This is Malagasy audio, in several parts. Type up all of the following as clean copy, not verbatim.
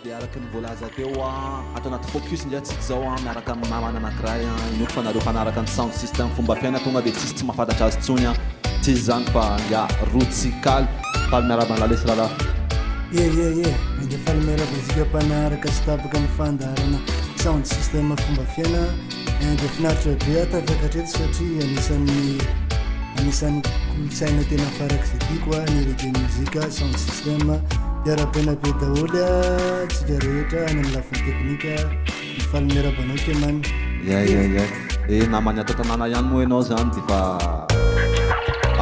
dia araky ny voalaza teo atao anaty focus ndray atsika zao miaraka amin'ny namana anankiray inoky fa nareo fanaraka ny sound system fomba fiaina tonga dia tsisy tsy mahafantatra azy tsony tsisy zany fa nga rotsikaly faly miaraba lalesy lala ande faly miaraba izika mpanaraka sy tapaka ny fandarana sound system fomba fiaina ande finaritra be atafakatreto satria anisan'ny kolotsaina tena farak'izay tiako ny reggae muzika sound system iara-pena be daholy tsika rehetra any amin'ny lafiny teknika faly miarabanao ke many namany atao tanàna ihany moa ianao zany dia fa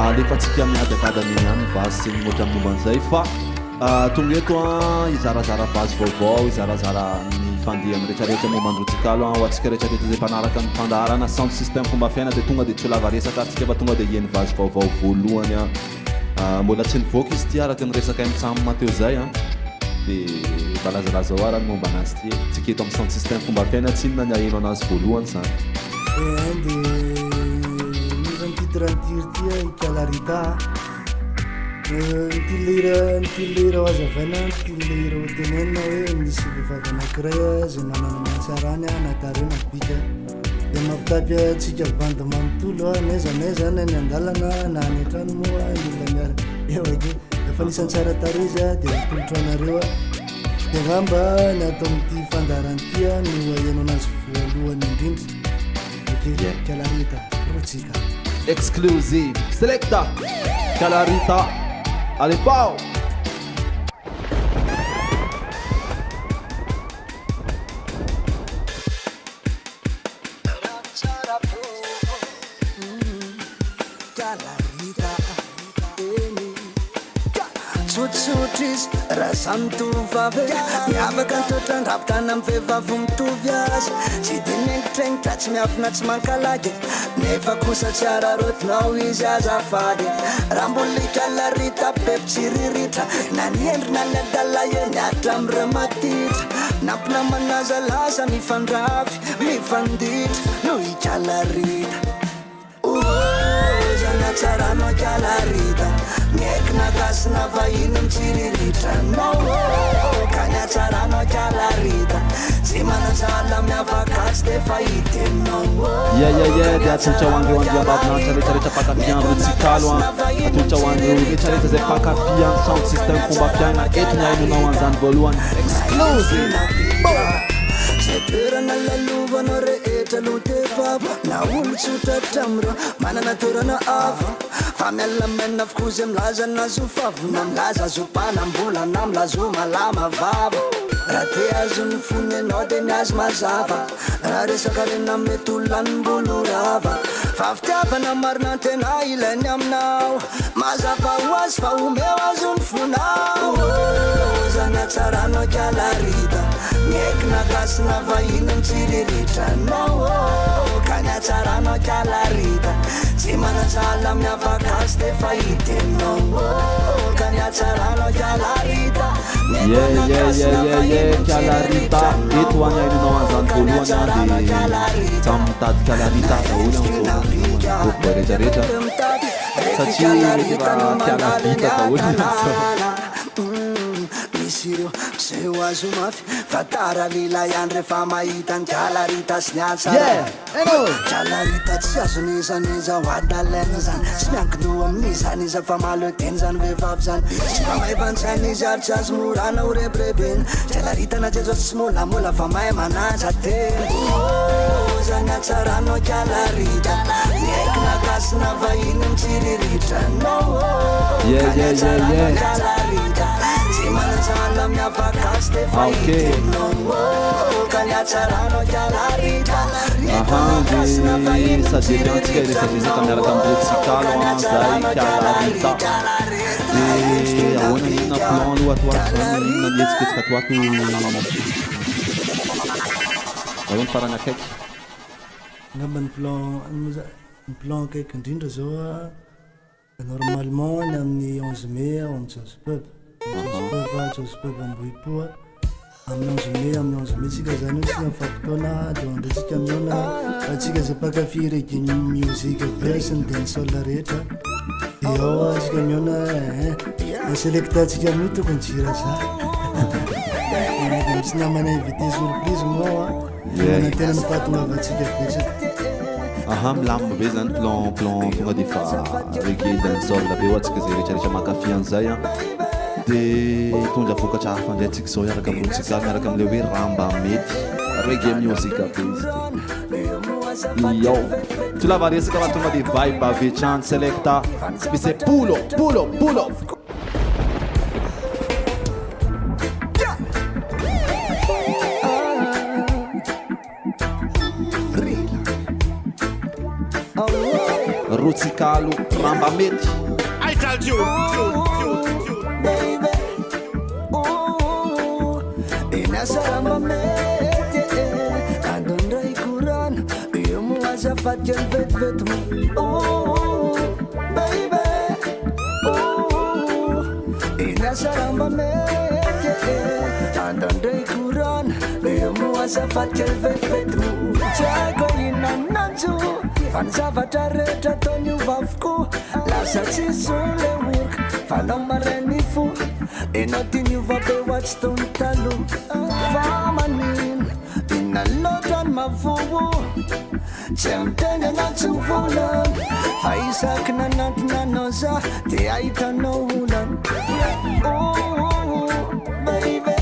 alefa tsika amin'ny adakadany ihany vazy sy mimoatra amin'ny momban'izay fa tonga eto izarazara vazy vaovao izarazara ny fandihany rehetrarehetra mombandrotsikaly ho atsika rehetrarehetra zay mpanaraka ny fandaharana sound system fomba fiaina dia tonga dia tsy lava resaka atsika fa tonga dia hieny vazy vaovao voalohany mbola tsy nivoaka izy ty araky ny resaka mitsamina teo zay dia balazalaza ho arany momba anazy ty tsika eto amin'ny sound system fomba fiaina tsy inona ny aheno anazy voalohany zany dia misy titre ntiry ty ikalarita ntilera ho azavana ntilera ho tenena hoe misy vehivavy anankiray zay manana mahatsarany natare nabika dia mampitapy atsika bande manontolo naizanaiza ny any andalana na any an-trano moa mila miara ake efa nisan'ny tsara tariza dia mitolotra anareo dia ngamba ny atao amin'ity fandaran'itya no aheno anazy voalohany indrindra kalarita rotsika exclusive selecta kalarita allez pao tsotsotry izy raha za mitovavy miavaka ntoetrandravitana amin'ny vehivavy mitovy azy tsy dia miengitrengitra tsy miafina tsy mankalagy nefa kosa tsy ararotinao izy azafady raha mbola ikalarita peptsiriritra na niendrina ny adala eo niatra amire matitra nampinamanaza lasa mifandravy mifanditra no ikalarita zanatsarano akalarita miekina kasina vahiny mitsiriritra nao ka nyatsarano akalarita tsy manatsala miavakatsy dia fahitenao dia atolotra ho andreo andiambavinanitra rehetrarehetra pakafiany rotsikaly atolotra ho andreo rehetrarehetra zay pakafiany sound system fomba fiaina eto ny hainonao an'izany voalohany exclusive zay toerana lalovanao rehetra lotepapa na olo tsotratra amiro manana toerana afa fa mialamena fokozy milaza nazo favona milaza azopana mbola na milazo malama vava raha te azo ny fony anao dia ny azy mazava raha resaka rena mety olona ny mbolo rava fa fitiavana marina tena ilainy aminao mazava ho azy fa omeo azo ny fonao zany atsaranao kalarita miekina kasina vahiny mitsiriritra nao ka ny atsaranao kalarita tsy manatsala miavakazy dia fahitenao ka ny atsaranao kalarita kalarita eto any hainonao an'izany voalohany dia tsamy mitady kalarita daholo am'zao rehetrarehetra satria raha kalarita daholo ireo zay ho azo mafy fatara lila ihany rehefa mahita ny kalarita sy ny atsara kalarita tsy azo nizaniza ho adalaina zany tsy miankidoha amin'izaniza fa mahaloteny zany vehivavy zany tsy mba mahaivantsany izy ary tsy azo morana ho rebirebeny kalarita na jejo tsy molamola fa mahay manaja teny zany atsaranao kalarita miekina kasina vahiny mitsiriritra nao kalarita tsy manatsala miavakazy dia fahitenao ka ny atsaranao kalarita sady efiantsika rehetraresaka miaraka amin'iretsikaly zay kalarita dia ahoana nina plan aloha atoato zany inona nihetsiketsika atoato ahoany farany akaiky ngamba ny plan akaiky indrindra zao normalement ny amin'ny 11 mai ao amin'ny jaspeup amboipoa amin'ny 11 mai tsika zany hoe tsika mifampitaona dia andratsika miona atsika zay pakafy reggae music be sy ny dancehall rehetra dia ao tsika miona selecta tsika amin'io tokony jira za misy namana invité surprise moa na tena nifahatongavantsika betsaka. Aha, milamina be zany plan tonga de fa reggae dancehall be ohatsika zay rehetrarehetra makafy an'izay a dia hitondra vokatra hafa indray antsika zao hiaraka amintsika miaraka amin'ilay hoe ramba mety reggae music be izy yo tulava resaka va tonga de vibe avechan selecta spise pulo Rutsikalo ramba mety I told you. Baby, inasa ramba mete, andondrai kuran, yomu asa fatyan vet mu. Baby, inasa ramba mete, andondrai kuran, yomu asa fatyan vet mu. Jago inananju. Fanzavatra rehetra ataony vavoko lasa tsy zole orika fanao marainy fo enao tia niova be hoatsy taony taloha fa manino inona loatra ny mavovo tsy miteny anao tsy volana fa isaky nanantonanao za dia ahitanao olana baby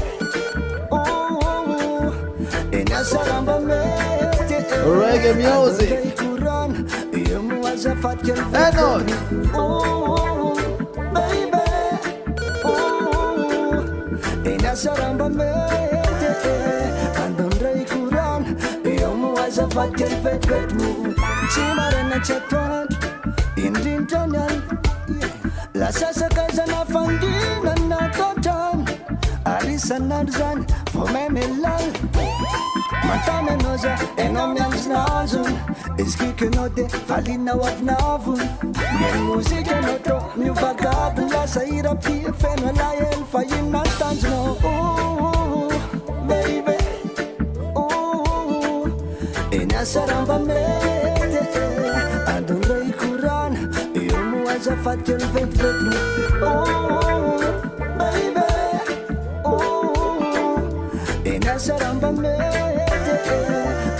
eny asa ramba mety reggae music Enon baby inasa ramba mete andondrai kuran yomu asa fatyan vet mu tsy marana tsy atoandro indrindrany lasasakaizana fanginana totrano arisanandro zany vo memelala mantany anao za enao mianjinazony izy anao de valinao avinavony miainy mozika anao to miovakadiny lasa irapia feno alahelo fa inona ny tanjonao baby eny asa ramba mety andondrai korana io moaza fatkely vetivety baby eny asa ramba mety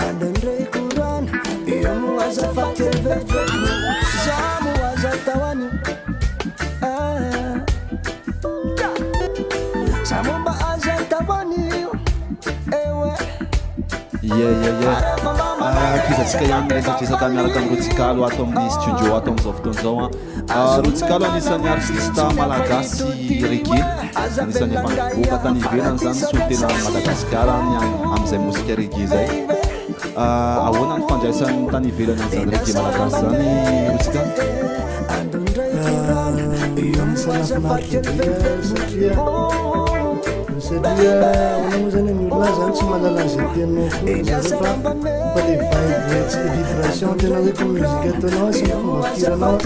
andondrai korana io moaza fatkely vetivety za moaza tawani za momba aza tawani ewe kizatsika ihany resatresa miaraka amin'ny Rotsikalo ato amin'ny studio ato amin'izao fotoana izao Rotsikalo anisan'ny artista malagasy reggae anisan'ny efa nivoaka tany ivelany zany so tena Madagasikara amin'izay mozika reggae zay ahoana ny fandraisan'ny tany ivelany an'izany reggae malagasy zany Rotsikalo satria onamo zany miolona zany tsy mahalala an'izay teninao kofa mba le vibe tsy le vibration tena hoe ko muzika ataonao sy ny fomba firanao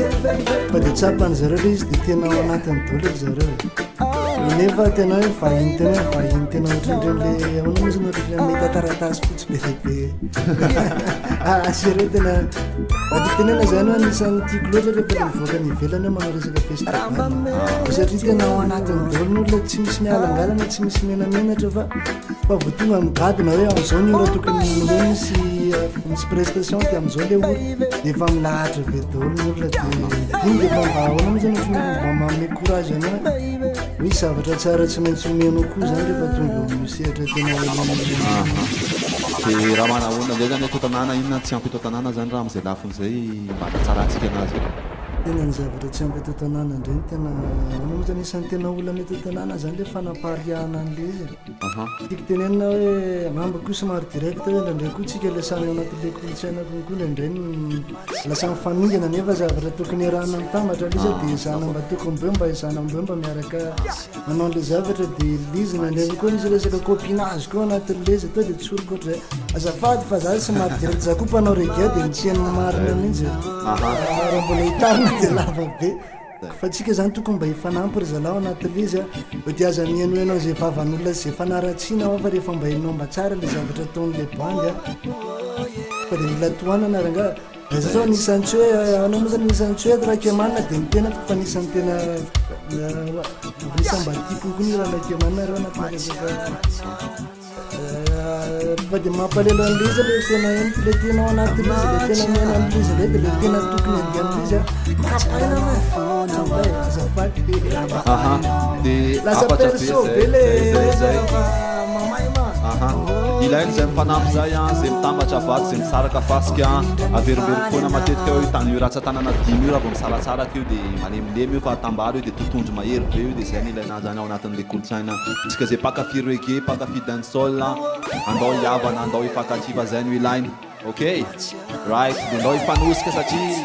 fa de tsapany zareo le izy de tena ao anatiny dolo zareo nefa tena hoe vahiny tena ohatran'ireny le onamo zany ohatrany mety taratasy fotsy be lehibe zareo tena ady tenena zany hoe anisan'ny tiako loatra rehefa le mivoaka ny ivelany hoe manao resaka festival satria tena ao anatiny dolo ny olona tsy misy mialangalana tsy misy menamenatra fa voatonga migadina hoe am'izao ny ora tokony hoe misy prestation ty am'izao le ora de efa milahatra be dolo ny olona de iny de efa mba ahoana zany ohatrany mba manome courage anao hoe zavatra tsara tsy maintsy omenao koa zany rehefa tonga misehatra tena de raha manahoana zay zany totanana inona tsy ampy totanana zany raha am'izay lafin'izay mba tsaratsika anazy tena ny zavatra tsy ampy totanana ndreny tena onamo zany isan'ny tena olana totanana zany le fanapariana an'le izy tiako tenenina hoe mamba koa somary direct hoe ndraindray koa tsika lasana anatin'le kolotsaina konkoa ndraindray lasa mifamingana nefa zavatra tokony arahana mitambatra le izy de izana mba tokony be mba izana mbe mba miaraka manao an'le zavatra de lizina ndraindray koa izy resaka copinage koa anatin'le izy atao de tsoroko ohatray azafady fa za somary direct za koa mpanao reggae de mitsehan'ny marina mihitsy raha mbola hitarina de lava be fa tsika zany tokony mba hifanampy ry zalao anatin'le izy hoe de aza mihaino enao zay vavan'olona zay fanaratsiana ao fa rehefa mba hinao mba tsara le zavatra ataon'le bandy fa de mila tohanana ranga zao nisan'ny tsy hoe anao moa zany nisan'ny tsy hoe raha kemanina de mitena fa nisan'ny tena Samba tiako ny raha mety amanareo fa dia mampalelo an'izy le tena le tenao anatin'izy le tena miaina amin'izy le dia le tena tokony andia amin'izy kapaina azafady dia lasa perso be le mamay ma ilainy zay mifanampy zay zay mitambatra vato zay misaraka fasika averimbery foana matetika io tany io ratsan-tanana dimy io raha vao misalasalaka io dia malemilemy io fa tambara io dia totondro mahery be io dia zay ny ilaina zany ao anatin'le kolotsaina tsika zay pakafy reggae pakafy dancehall andao hiavana andao hifankatsiva zay no ilainy ok right dia andao hifanosika satria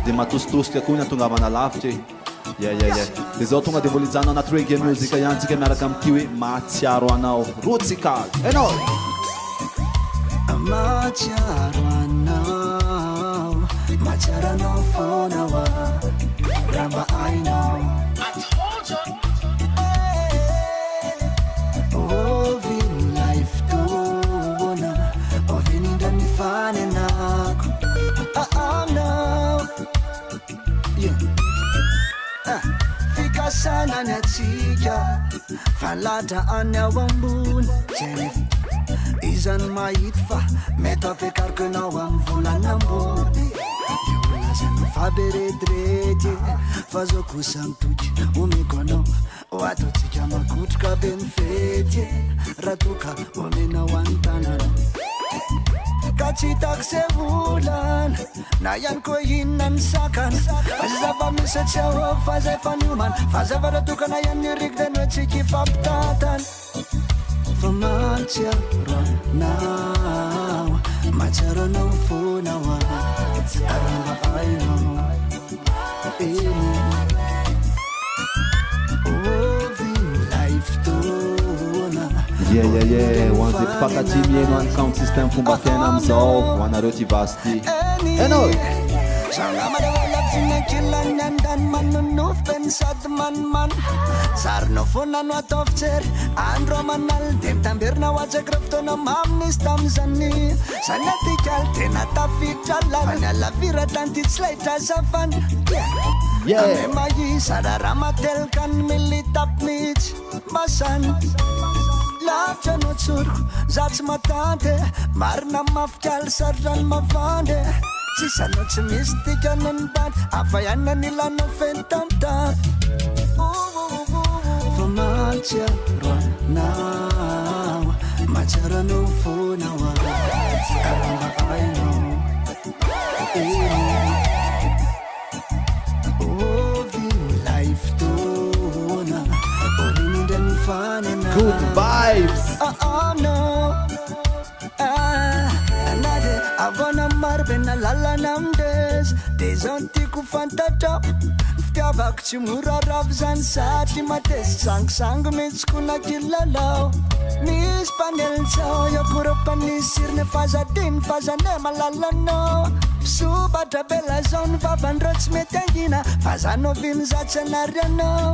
dia matositosika koa ny atongavana lavitra dia zao tonga dia mbolijano anaty reggae music ihany tsika miaraka amin'ity hoe mahatsiaro anao rotsika enao mahatsiaro anao mahatsiaro anao foana wa raha mba hainao ovin'ilay fotoana ovin'indra ny fanenako anao fikasana ny atsika falatra any ao ambony izany mahita fa mety ampiakariko anao amin'ny volana ambony olona zay mifaberedrety fa zao kosa mitoky omeko anao hoataotsika makotroka be mifety raha toka omenao antanana ka tsy hitako se volana na ihany koa inona ny sakana zava misy tsy ao fa zay faniomana fa zavatra tokana ihany rikitany hoe tsika ifampitatana fa mahatsiaro anao mahatsiaro anao foana wa aramba hainao ovin'ilay fotoana hoan'izay mpifakatsy mihaino any count system fomba fiaina amizao ho anareo ty vasy ty enao zangamadavalavinakilany andany manonofy sady maniman zarinao foana no atao fijery andro amanal dia mitamberina ho ajaky raha fotoana maminisy tamizany zany atikaly tena tafiditra lany alavira tanty tsy laitra zafany ame mahisa raha matelika ny militapy mihitsy masany lavitra no tsoriko za tsy matante marina mafikaly sarotrany mavande tsisy anao tsy misy tikana ny bany afa ihany ny lanao feny tamtany fa mahatsiaro anao mahatsiaro anao foana wa aramba hainao ovin'ilay fotoana ovin'indra ny fanenao good vibes avana marobe na lalana amindesy dia zao ny tiako fantatra fitiavako tsy moraravy zany satry matesy sangisangy mihitsiko na kilalao misy mpanelitsao iakorampanisiriny fazadiny fazane malalanao pisobatra bela zao ny vavandreo tsy mety angina fa zano oviny zatsy anary anao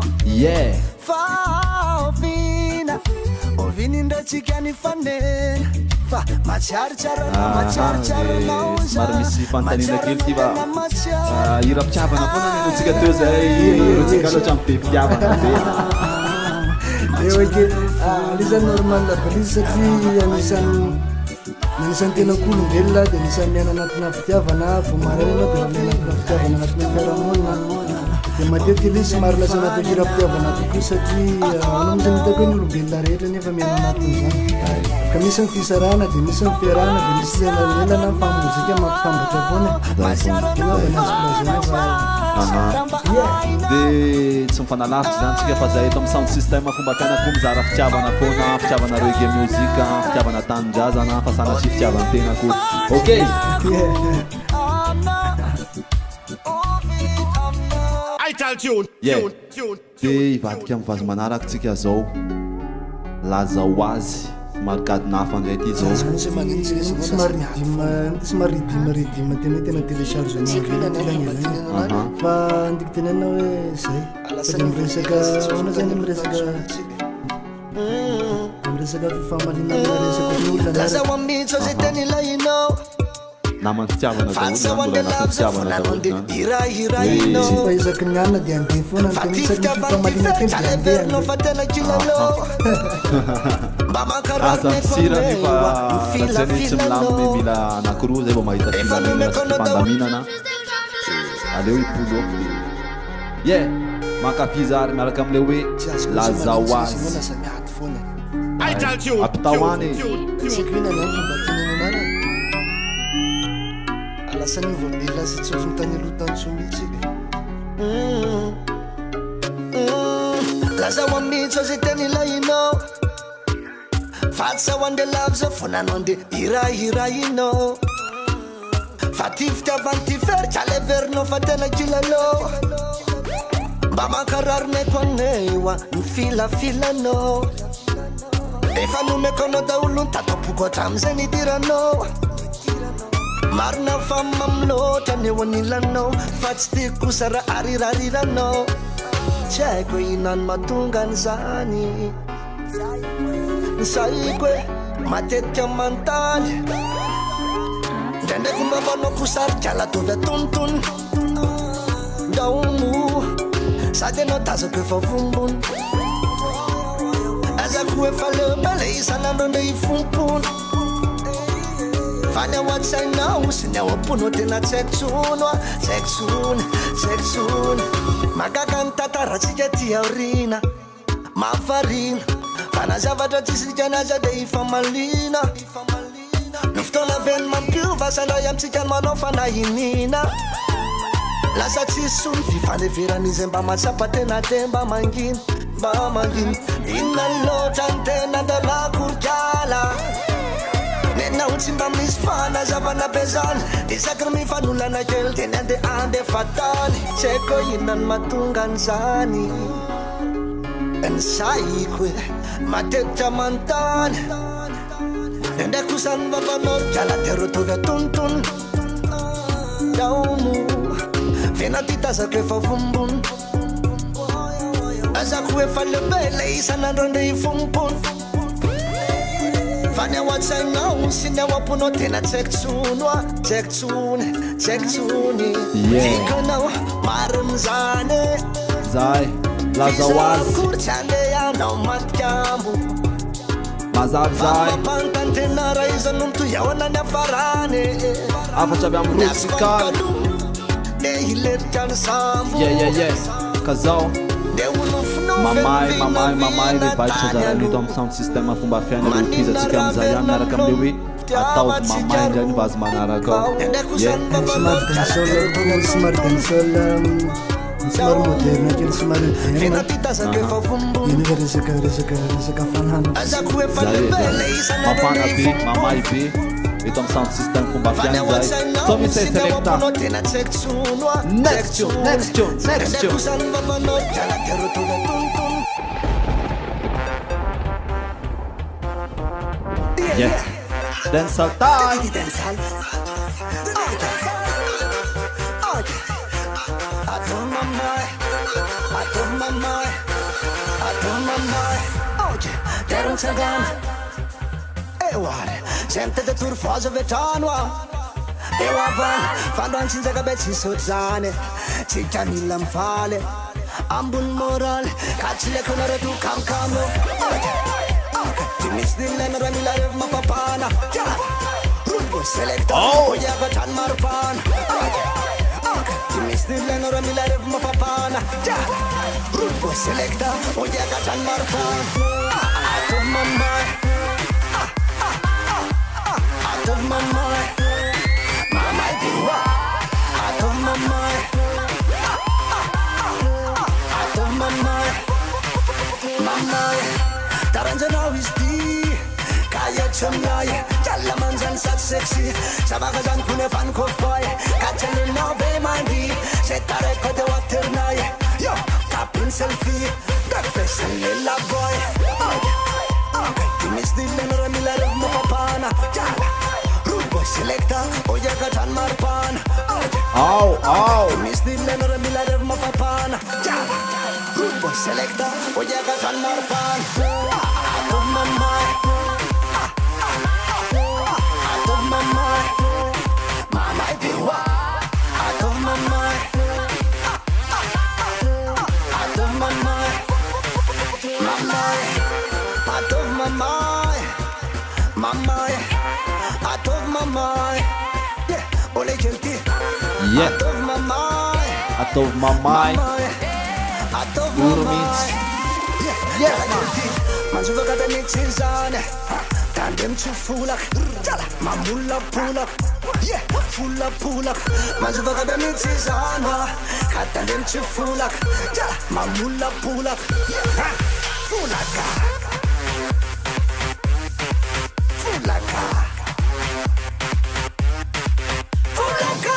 fa ovina ovin'indra tsika ny fanena fa matsiarotsiaronao matsiarotsiaronao somary misy fantanina kely ty va ira-pitiavana foana nenotsika teo zay rotsika loatra ambe mpitiavana be oke anisan'ny normal balizy satria anisan'ny tena kolombelona dia anisan'ny miaina anatina fitiavana vo marana anao dia miaina anatina fitiavana anatina fiarahamonina dia matetika ilay somary lasa anaty ira-pitiavana tokoa satria anao misy mitako hoe ny olombelona rehetra nefa miaina anatin'izany ka misy ny fisarahana dia misy ny fiarahana dia misy elana fa mozika mampitambatra foana dia tsy mifanalavitra zany tsika fa zay eto amin'ny sound system fomba fiaina koa mizara fitiavana foana fitiavana reggae musique fitiavana tanindrazana fa sanatry fitiavana tena koa ok dia ivadika amin'ny vazy manaraka tsika zao lazao azy marikadinafa ndray ty zao somary ridima tena télécharge fa ndiky tenena hoe zay fa miresaka ona zany miresaka fifamalinana resaka olona zao amitso zay teny ilainao namany fitiavana daholo zany mbola anatin'ny fitiavana daholo zany irahiraino sy mba isaky ny anina dia andeha foana fa ny ty fitiavan'ty fe taleverino fa tena kilalô mba aza misira nefa ratseny tsy milaminy mila anakiroa zay vao mahita filaminafandaminana aleo ipolo ye makafizary miaraka am'le hoe lazaoazy samiady foana apitahoany tsykoinany any fomba tinenonana alasany voabela sy tsofiny tany alohatany mihitsy lazao amitsy zay teny ilainao fa tsy sao ande lavy zao fonanao ande irahirainao fa ty fitiavan'ty fery aleverinao fa tena kilalô mba mankararomeko aneoa ny filafilanao efa nomeko anao daolo ny tatapoko hatram'izay nidiranao marina fa mamloatra ny eo anilanao fa tsy tiako kosa raha arirariranao tsy haiko hoe inany matonga an'izany ny saiko hoe matetika mantaly ndraindraiky mba manao kosarika latovy atonotono ndaomo sady anao tazako efa vombony azako efa lebele isanandro nde ifompono fa ny ao an-tsainao sy ny ao am-pono tena tsaikotsono a tsaikitsony magaka ny tantaratsika ty aorina mafarina fa na zavatra tsisika naza de ifa malina ny fotoana veny mampiova sandray amitsika ny manao fanahinina lasa tsisy sony fifaneveran'izay mba matsapa tena te mba mangina inona loatra ny tena andalakorikala nenao tsy mba misy fanazavana be zany isaky ny mifanolana kely teny ande fatany tsy haiko inona ny matonga an'izany ny saiko hoe matetika mantany ndraindraiky kosany vavanao de rotovy atonotono daomo vena ty tazako efa vombony azako efa lebele isanandro ande ifompony fa ny ao an-tsainao sy ny ao am-ponao tena tsaikotsono a tsaikitsony tikanao marin'izany zay lazaoazy fizakory tsy andehanao matikamo mazavy zay mampantany tena raha izano mitoy ao anany afarany afatra avy amin'ny rosikary de hilerika ny sambo ye ka zao mamay mivaitra zaralito amin'ny sound système fomba fiaina le fizatsika am'izay ihany miaraka am'le hoe ataovy mamay ndrany mba azy manaraka ao somary dansol somary moderne kely somary resaka fanana mafana be mamay be eto amin'ny sound système fomba fiaina zay so misy selecta next tune yeah dancehall time Gente de turfosa vetrano eu avano fandoany tsy njaka be tsy sotry zany tsika mila mifaly ambony moraly ka tsy leko nareto kamokamo ty misy dilena raha mila revo mafapana rubo selecta oiavatrany maripana ty misy dilena raha mila revo mafapana rubo selecta oiavatrany maripana atovy mamay of my mind, my dear. Out of my mind, out of my mind, my mind. Taranjana wisti, kaya chumlay, chalamanjan sat sexy. Sabagazan kune fan kofoy, kachele no be mandi. Setare kote water nay, yo kapin selfie, breakfast and la boy. You miss the lenora milar of my papana, selecta oye katan marpan au mis dilena remila rev mafapana rubo selecta oye katan marpan of my mind Yeah. ataovy mamay Ataovy mamay. ataovy Oro mamay mihitsy. Yes, manjovaka tanitsy zany tandre mitsofolaky mamolapolaka folapolaka manjovaka tanitsy zany ka tandre mitsofolaky mamolapolaka folaka folaka folaka folaka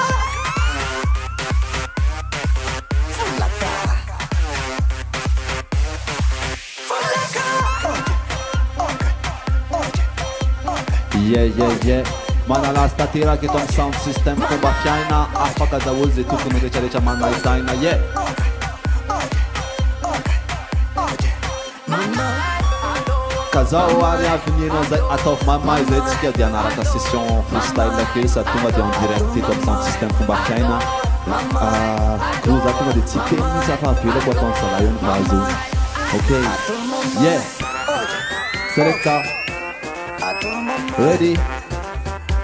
Yeah. Manala stateraky eto amin'ny sound system fomba fiaina afaka daholo zay tokony rehetrarehetra manahitaina yeah. Ka zao ary avinienao zay ataovy mamay zay tsika dia anaraka session freestyle kely sady tonga dia en direct eto amin'ny sound system fomba fiaina gros za tonga dia tsy teny mihitsy afa avelako ataony zala eo ny vazo ok yeah Seleka ready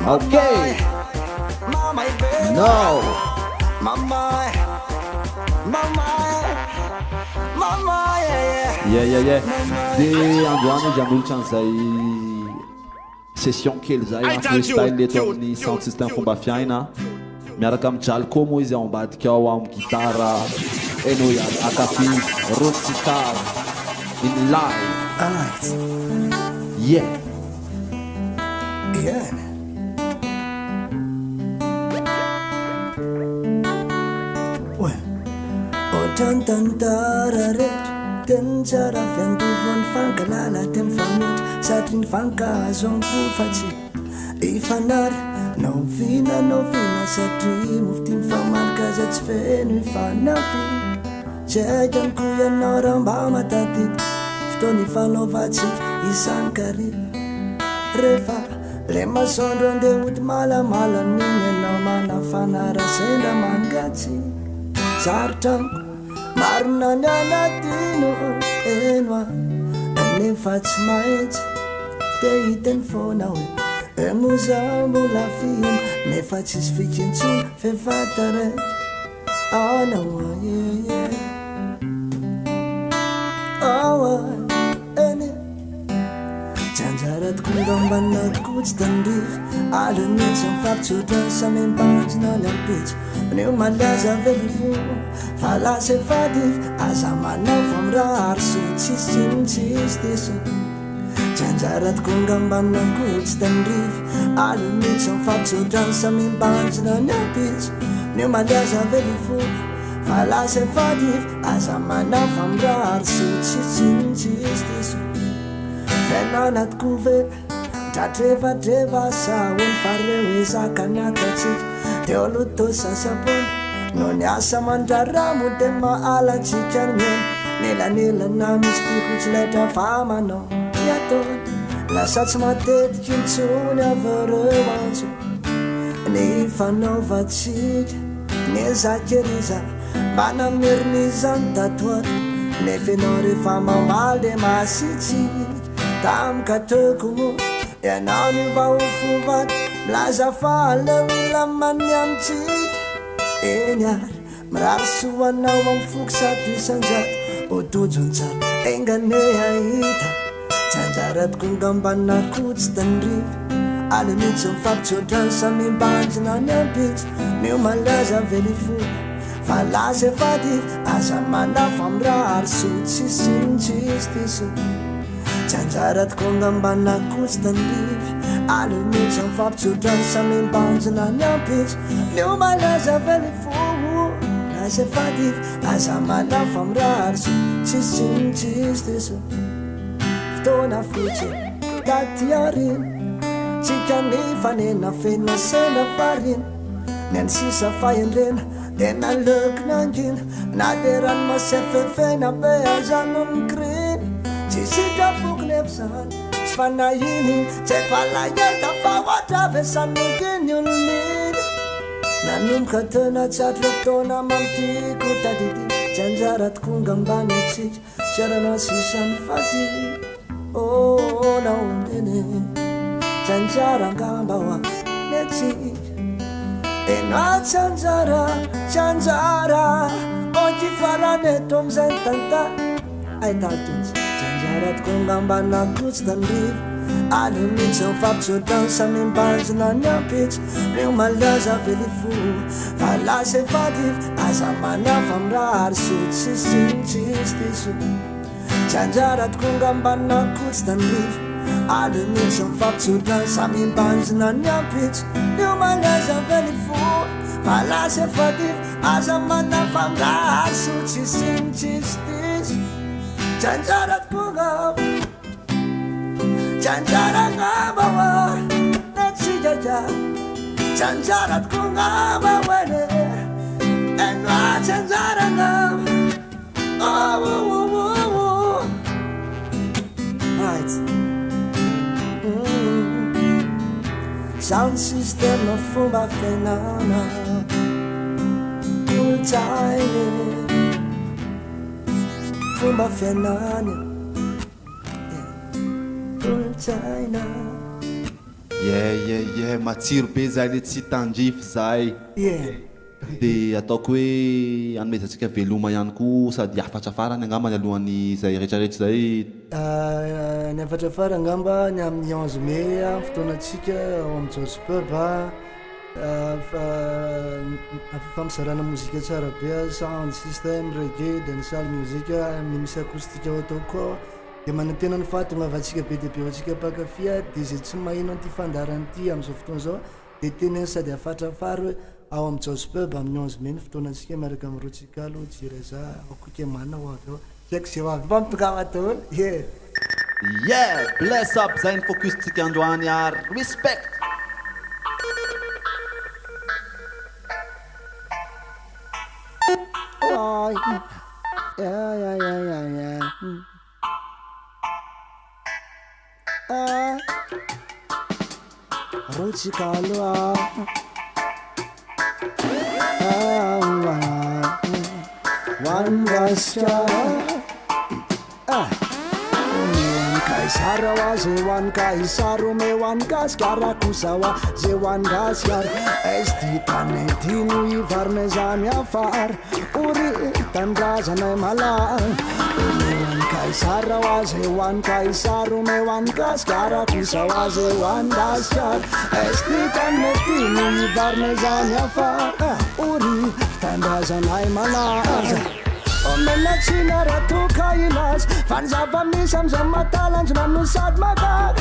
okay no yeah de androany izy amolotry an'izay session kely zay freestyle eto amin'ny sound system fomba fiaina miaraka amin'ny jalko moa izy ao ambadika ao amin'ny gitara eno akafizy rotsicar in live yeah Tantarare tenjara fiandovony fankalala teny fametry satry ny fankazo ampofatsy ifanary novina satry mofty mifamalika zay tsy feno ifanampy tsaika ny ko ianao raha mba matatiky fotoany ifanaovatsika isan-kariva rehefa le masondro andeha ody malamala niny ianao manafana raha sendra mangatsy sarotraniko marina ny anatino eno nefa tsy mahitsy te hiteny foana hoe emoza mbola fino nefa tsisy fikintsona fefataraiky anao eny janjara tokonga mbanina kotsy tandrify alonitsy mifapitsotra samembanjina ny ampitsy neo malaza velifo fa lasa efadify aza manao fa mirahary so tsisy teso janjara tokonga mbanina kotsy tandrify alonitsy mifapitsotra samembanjina ny ampitsy neo malaza velifo fa lasa efadify aza manao fa mirahary so tsisy teso fenana tokove tratrefatreva sa ony fareo ezaka niatatsika teo loto sasapony no ny asa mandraramo de maalatsika nyena nelanelana misy tiko tsy laitra fa manao iatony lasa tsy matetiky intsony avareo antso ny fanaovatsika ny zakeriza mbana mirinizany tatoato nefenao rehefa mamaly de masitsika tamika tokomo ianao ny vahofovaty milaza fa leo ilamany amitsika eny ary mirary soanao amifoko sady isanjato otojony tsara engane ahita janjara tokonga mbanina kotsy tandrify alimitsy mifapitsotrany samembanjina ny ampitsy neo malaza velifo fa lasa efadify aza manafa mirary so tsisy teso janjara tokonga mbanina kotsy tandrify alimitsy mifapitsotrany samembanjina ny ampitsy neo malaza velifo lasa efadify aza manafa mirary so tsisy teso fotoana fotsy taty arina tsika nifanena fena sena farina miany sisa fahendrena de naloko nangina na de rano masefefena be azano mikrina tsisitrapoko lefzany tsy fanahiny tsy palaheta fa oatravesanonkiny oloniny nanomboka tena tsatro fotoana mamtiko tadidi janjara tokonga mbany atsika siarana sisany fady naondene janjara ngamba wa netsika ena tsanjara oky faraneto amizay tanta aitaltotsy tsanjara toko ngambana kotsy tandrivo ale mitsy mifampitsotrany samimbanjina ny ampitsy reo malaza velifo fa lasa efadivo aza manafa mirary sotsisitsisy tiso tsanjara toko ngambana kotsy tandrivo ale mitsy mifampitsotrany samimbanjina ny ampitsy reo malaza velifo fa lasa efadivo aza manafa mirary sotsisitsisy tiso tsanjara toko ngamba Janjara ngaba natsijaja Janjara toko ngaba wene Enwa janjara ngaba Right Sound system no fumba fenana Ultaine Fumba fenana matsiro be zay le tsy tandrify zay dia ataoko hoe anomezatsika veloma ihany koa sady afatra farany angambany alohan'ny zay rehetrarehetra zay ny afatra fara angamba ny amin'ny 11 mai fotoanatsika ao amin'ny George Pub famizarana mozika tsara be sound system reggae dancehall musique misy acoustique ao atao koa dia manantena ny faty mavatsika be dia be atsika pakafia dia zay tsy mahino an'ity fandarany ity amin'izao fotoana zao dia teneny sady afatra fary hoe ao amin'ny George Pub amin'ny 11 mai ny fotoanatsika miaraka amin'ny Rotsikalo Jireza akoke mana ho avy ao tiako zay ho avy mba mitokama daholo bless up zay ny focustsika androany respect Rotsikalo Wangasya Kaisara wa zewan kaisaru me wangaskara kusawa zewan gaskar esti tanetinu ivar mezami afar uri tandrazanay malang Kaisara wa zewan kaisaru me wangaskara kusawa zewan gaskar esti tanetinu ivar mezami afar uri tandrazanay malang Omenachina ratu kailas Fanzava misam zamatalan Jnanu sad magar